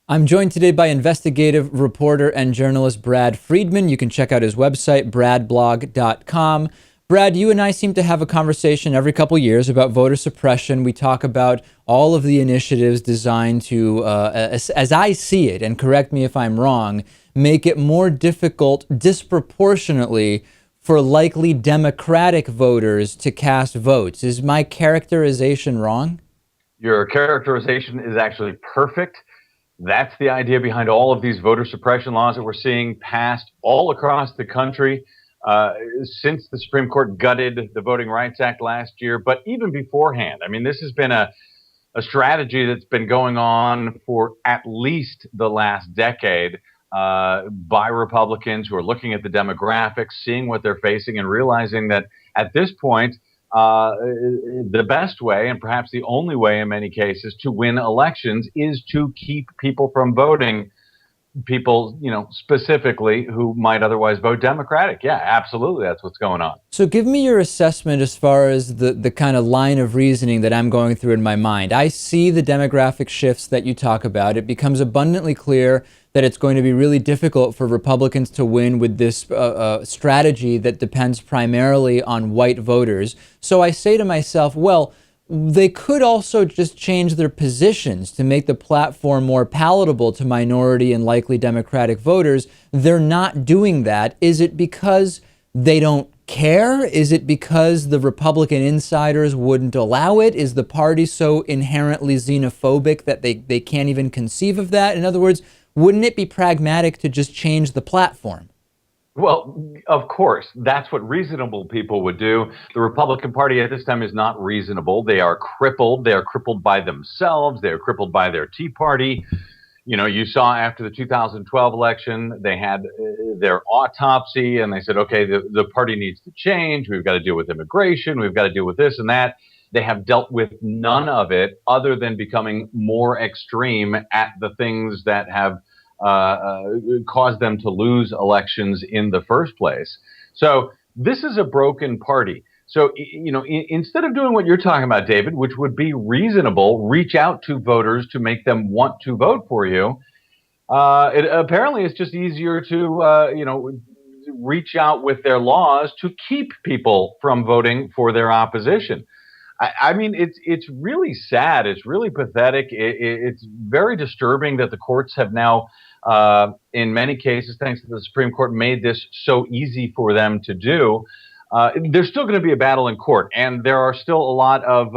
I'm joined today by investigative reporter and journalist Brad Friedman. You can check out his website, bradblog.com. Brad, you and I seem to have a conversation every couple years about voter suppression. We talk about all of the initiatives designed to, as I see it, and correct me if I'm wrong, make it more difficult disproportionately for likely Democratic voters to cast votes. Is my characterization wrong? Your characterization is actually perfect. That's the idea behind all of these voter suppression laws that we're seeing passed all across the country since the Supreme Court gutted the Voting Rights Act last year, but even beforehand. I mean, this has been a strategy that's been going on for at least the last decade by Republicans who are looking at the demographics, seeing what they're facing, and realizing that at this point, the best way, and perhaps the only way in many cases, to win elections is to keep people from voting. People, specifically who might otherwise vote Democratic. Yeah, absolutely. That's what's going on. So give me your assessment as far as the kind of line of reasoning that I'm going through in my mind. I see the demographic shifts that you talk about. It becomes abundantly clear that it's going to be really difficult for Republicans to win with this strategy that depends primarily on white voters. So I say to myself, well, they could also just change their positions to make the platform more palatable to minority and likely Democratic voters. They're not doing that. Is it because they don't care? Is it because the Republican insiders wouldn't allow it? Is the party so inherently xenophobic that they can't even conceive of that? In other words, wouldn't it be pragmatic to just change the platform? Well, of course, that's what reasonable people would do. The Republican Party at this time is not reasonable. They are crippled. They are crippled by themselves. They are crippled by their Tea Party. You saw after the 2012 election, they had their autopsy and they said, okay, the party needs to change. We've got to deal with immigration. We've got to deal with this and that. They have dealt with none of it other than becoming more extreme at the things that have caused them to lose elections in the first place. So this is a broken party. So, instead of doing what you're talking about, David, which would be reasonable, reach out to voters to make them want to vote for you. Apparently, it's just easier to, reach out with their laws to keep people from voting for their opposition. I mean, it's really sad. It's really pathetic. It's very disturbing that the courts have now, in many cases, thanks to the Supreme Court, made this so easy for them to do. There's still going to be a battle in court, and there are still a lot of,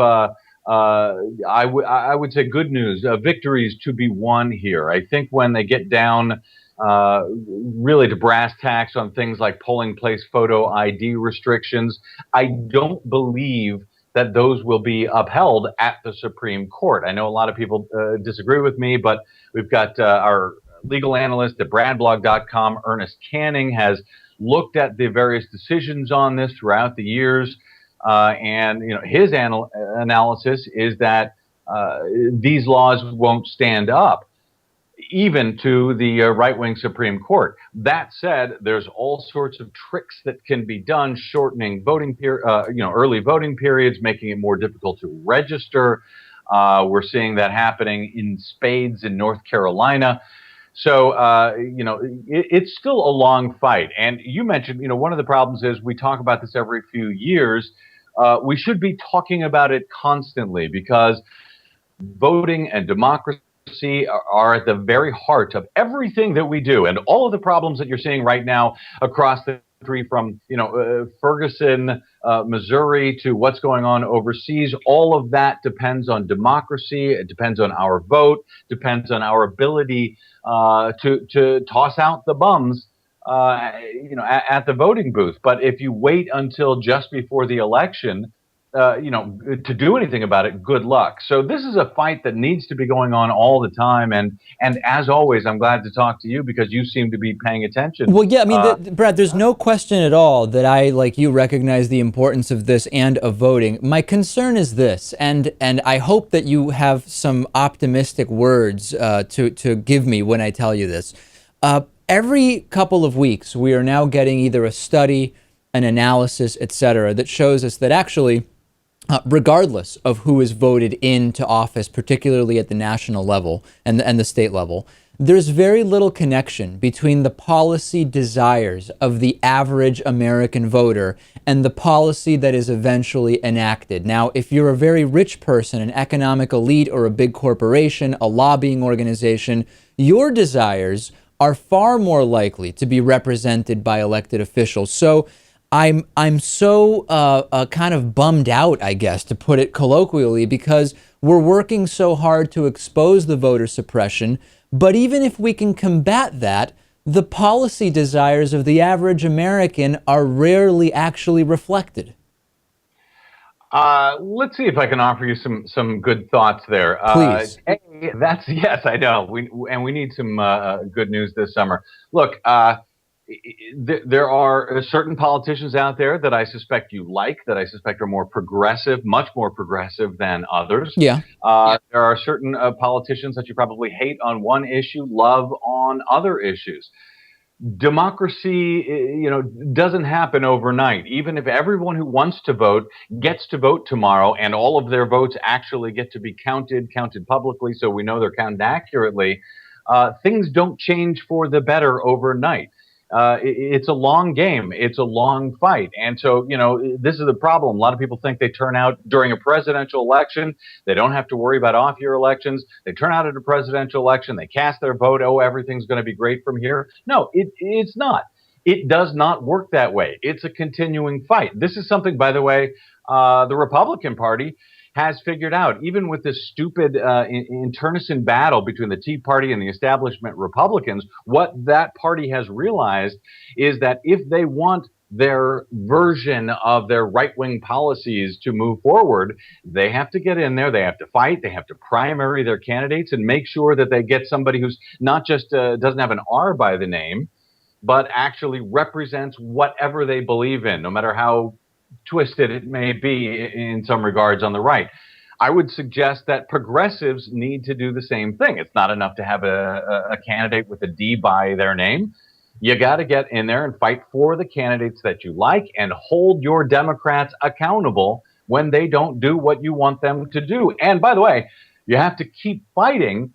I would say, good news, victories to be won here. I think when they get down really to brass tacks on things like polling place photo ID restrictions, I don't believe that those will be upheld at the Supreme Court. I know a lot of people disagree with me, but we've got our legal analyst at bradblog.com, Ernest Canning, has looked at the various decisions on this throughout the years. And his analysis is that these laws won't stand up even to the right-wing Supreme Court. That said, there's all sorts of tricks that can be done, shortening early voting periods, making it more difficult to register. We're seeing that happening in spades in North Carolina. So, it's still a long fight. And you mentioned, one of the problems is we talk about this every few years. We should be talking about it constantly because voting and democracy are at the very heart of everything that we do. And all of the problems that you're seeing right now across the country, from Ferguson, Missouri, to what's going on overseas, all of that depends on democracy. It depends on our vote, depends on our ability to toss out the bums at the voting booth. But if you wait until just before the election to do anything about it, good luck. So this is a fight that needs to be going on all the time. And as always, I'm glad to talk to you because you seem to be paying attention. Well, yeah, I mean, Brad, there's no question at all that I, like you, recognize the importance of this and of voting. My concern is this, and I hope that you have some optimistic words to give me when I tell you this. Every couple of weeks, we are now getting either a study, an analysis, etc., that shows us that actually regardless of who is voted into office, particularly at the national level and the state level, there's very little connection between the policy desires of the average American voter and the policy that is eventually enacted. Now, if you're a very rich person, an economic elite, or a big corporation, a lobbying organization, your desires are far more likely to be represented by elected officials. So I'm so kind of bummed out, I guess, to put it colloquially, because we're working so hard to expose the voter suppression. But even if we can combat that, the policy desires of the average American are rarely actually reflected. Let's see if I can offer you some good thoughts there. Please. That's yes, I know. We need some good news this summer. Look, there are certain politicians out there that I suspect you like, that I suspect are more progressive, much more progressive than others. Yeah. There are certain politicians that you probably hate on one issue, love on other issues. Democracy, doesn't happen overnight. Even if everyone who wants to vote gets to vote tomorrow and all of their votes actually get to be counted publicly so we know they're counted accurately, things don't change for the better overnight. It's a long game. It's a long fight. And so, this is the problem. A lot of people think they turn out during a presidential election. They don't have to worry about off-year elections. They turn out at a presidential election. They cast their vote. Oh, everything's going to be great from here. No, it's not. It does not work that way. It's a continuing fight. This is something, by the way, the Republican Party has figured out, even with this stupid internecine battle between the Tea Party and the establishment Republicans. What that party has realized is that if they want their version of their right-wing policies to move forward, they have to get in there, they have to fight, they have to primary their candidates and make sure that they get somebody who's not just doesn't have an R by the name, but actually represents whatever they believe in, no matter how twisted it may be in some regards on the right. I would suggest that progressives need to do the same thing. It's not enough to have a candidate with a D by their name. You got to get in there and fight for the candidates that you like and hold your Democrats accountable when they don't do what you want them to do. And by the way, you have to keep fighting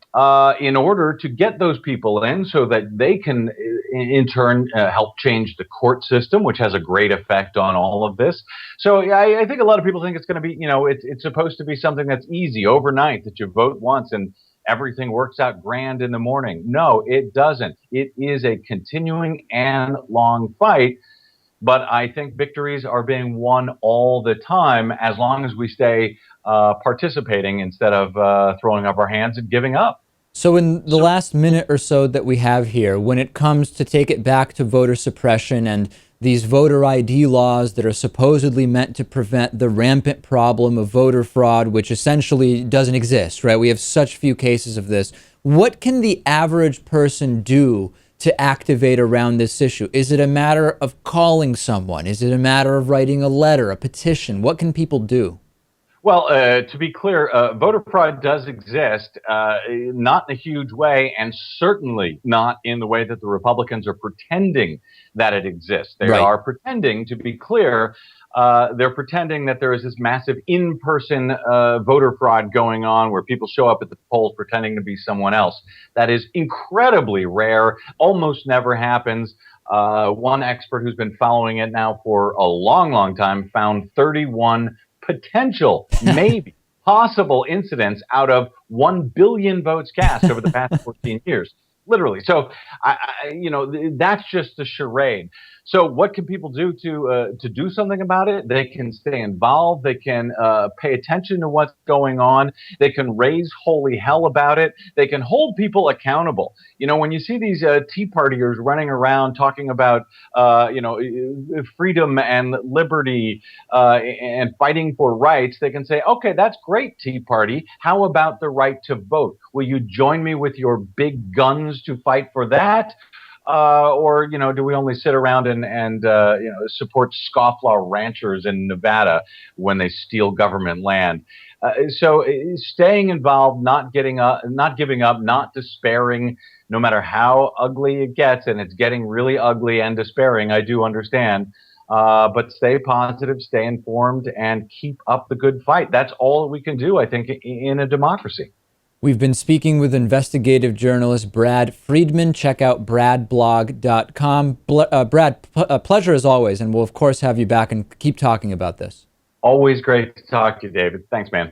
in order to get those people in so that they can, in turn, help change the court system, which has a great effect on all of this. So I think a lot of people think it's going to be, it's supposed to be something that's easy overnight, that you vote once and everything works out grand in the morning. No, it doesn't. It is a continuing and long fight. But I think victories are being won all the time as long as we stay participating instead of throwing up our hands and giving up. So in the last minute or so that we have here, when it comes to take it back to voter suppression and these voter ID laws that are supposedly meant to prevent the rampant problem of voter fraud, which essentially doesn't exist, right? We have such few cases of this. What can the average person do to activate around this issue? Is it a matter of calling someone? Is it a matter of writing a letter, a petition? What can people do? Well, to be clear, voter fraud does exist, not in a huge way, and certainly not in the way that the Republicans are pretending that it exists. They are pretending, to be clear, they're pretending that there is this massive in-person voter fraud going on where people show up at the polls pretending to be someone else. That is incredibly rare, almost never happens. One expert who's been following it now for a long, long time found 31 potential, maybe possible incidents out of 1 billion votes cast over the past 14 years. Literally. So, that's just a charade. So what can people do to do something about it? They can stay involved. They can pay attention to what's going on. They can raise holy hell about it. They can hold people accountable. When you see these Tea Partiers running around talking about, freedom and liberty and fighting for rights, they can say, okay, that's great, Tea Party. How about the right to vote? Will you join me with your big guns to fight for that? Or do we only sit around and support scofflaw ranchers in Nevada when they steal government land? So staying involved, not giving up, not despairing, no matter how ugly it gets, and it's getting really ugly and despairing, I do understand. But stay positive, stay informed, and keep up the good fight. That's all we can do, I think, in a democracy. We've been speaking with investigative journalist Brad Friedman. Check out bradblog.com. Brad, pleasure as always, and we'll, of course, have you back and keep talking about this. Always great to talk to you, David. Thanks, man.